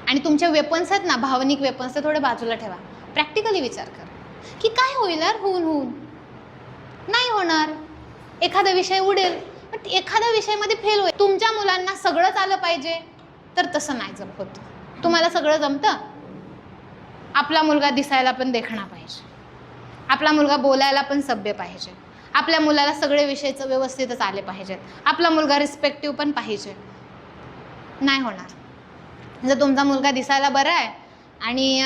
आणि तुमचे वेपन्स आहेत ना, भावनिक वेपन्स, ते थोडे बाजूला ठेवा. प्रॅक्टिकली विचार करा की काय होईल यार, होऊन नाही होणार. एखादा विषय उडेल, पण एखाद्या विषयामध्ये फेल होईल. तुमच्या मुलांना सगळंच आलं पाहिजे तर तसं नाही जमत. तुम्हाला सगळं जमतं. आपला मुलगा दिसायला पण देखणा पाहिजे, आपला मुलगा बोलायला पण सभ्य पाहिजे, आपल्या मुलाला सगळे विषयचं व्यवस्थितच आले पाहिजेत, आपला मुलगा रिस्पेक्टिव्ह पण पाहिजे. नाही होणार. जर तुमचा मुलगा दिसायला बरा आहे आणि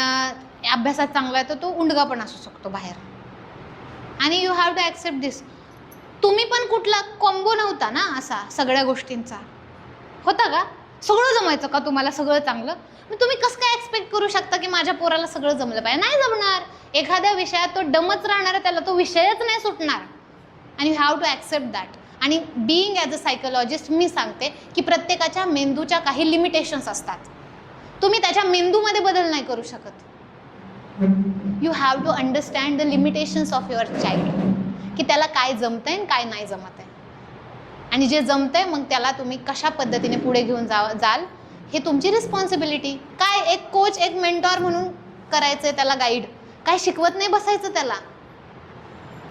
अभ्यासात चांगला आहे तर तो उंडगा पण असू शकतो बाहेर. आणि यू हॅव टू ॲक्सेप्ट दिस. तुम्ही पण कुठला कॉम्बो नव्हता ना असा सगळ्या गोष्टींचा, होता का? सगळं जमायचं का तुम्हाला, सगळं चांगलं? मग तुम्ही कसं काय एक्सपेक्ट करू शकता की माझ्या पोराला सगळं जमलं पाहिजे? नाही जमणार. एखाद्या विषयात तो डमच राहणार आहे, त्याला तो विषयच नाही सुटणार. आणि you have to accept that. आणि बिईंग ॲज अ सायकोलॉजिस्ट मी सांगते की प्रत्येकाच्या मेंदूच्या काही लिमिटेशन्स असतात. तुम्ही त्याच्या मेंदूमध्ये बदल नाही करू शकत. You have to understand the limitations of your child, की त्याला काय जमतंय आणि काय नाही जमत आहे. आणि जे जमतंय मग त्याला तुम्ही कशा पद्धतीने पुढे घेऊन जाल हे तुमची रिस्पॉन्सिबिलिटी. काय एक कोच, एक मेंटॉर म्हणून करायचंय त्याला गाईड, काय शिकवत नाही बसायचं. त्याला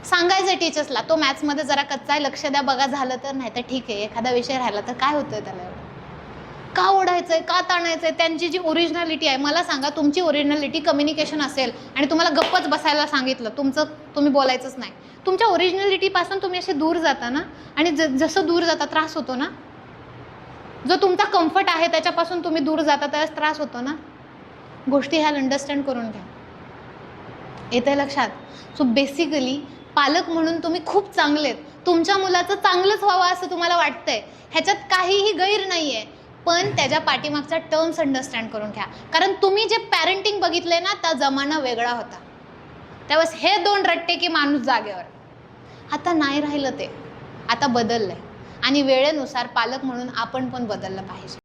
सांगायचं टीचर्सला, तो मॅथ्समध्ये जरा कच्चा आहे, लक्ष द्या, बघा झालं तर, नाही तर ठीक आहे. एखादा विषय राहिला तर काय होतंय त्याला एवढं? का ओढायचंय, का ताणायचंय? त्यांची जी ओरिजिनॅलिटी आहे, मला सांगा, तुमची ओरिजिनॅलिटी कम्युनिकेशन असेल आणि तुम्हाला गप्पच बसायला सांगितलं, तुम्ही बोलायचंच नाही, तुमच्या ओरिजिनॅलिटीपासून तुम्ही असे दूर जाता ना. आणि जसं दूर जाता त्रास होतो ना. जो तुमचा कम्फर्ट आहे त्याच्यापासून तुम्ही दूर जाता त्यावेळेस त्रास होतो ना. गोष्टी ह्या अंडरस्टँड करून घ्या. येतंय लक्षात? सो बेसिकली पालक म्हणून तुम्ही खूप चांगलेत. तुमच्या मुलाचं चांगलंच व्हावं असं तुम्हाला वाटतंय, ह्याच्यात काहीही गैर नाही आहे. पण त्याच्या पाठीमागचा टर्म्स अंडरस्टँड करून घ्या. कारण तुम्ही जे पॅरेंटिंग बघितलंय ना, त्या जमाना वेगळा होता. त्यावेळेस हे 2 रट्टे की माणूस जागेवर. आता नाही राहिलं ते, आता बदललंय. आणि वेळेनुसार पालक म्हणून आपण पण बदललं पाहिजे.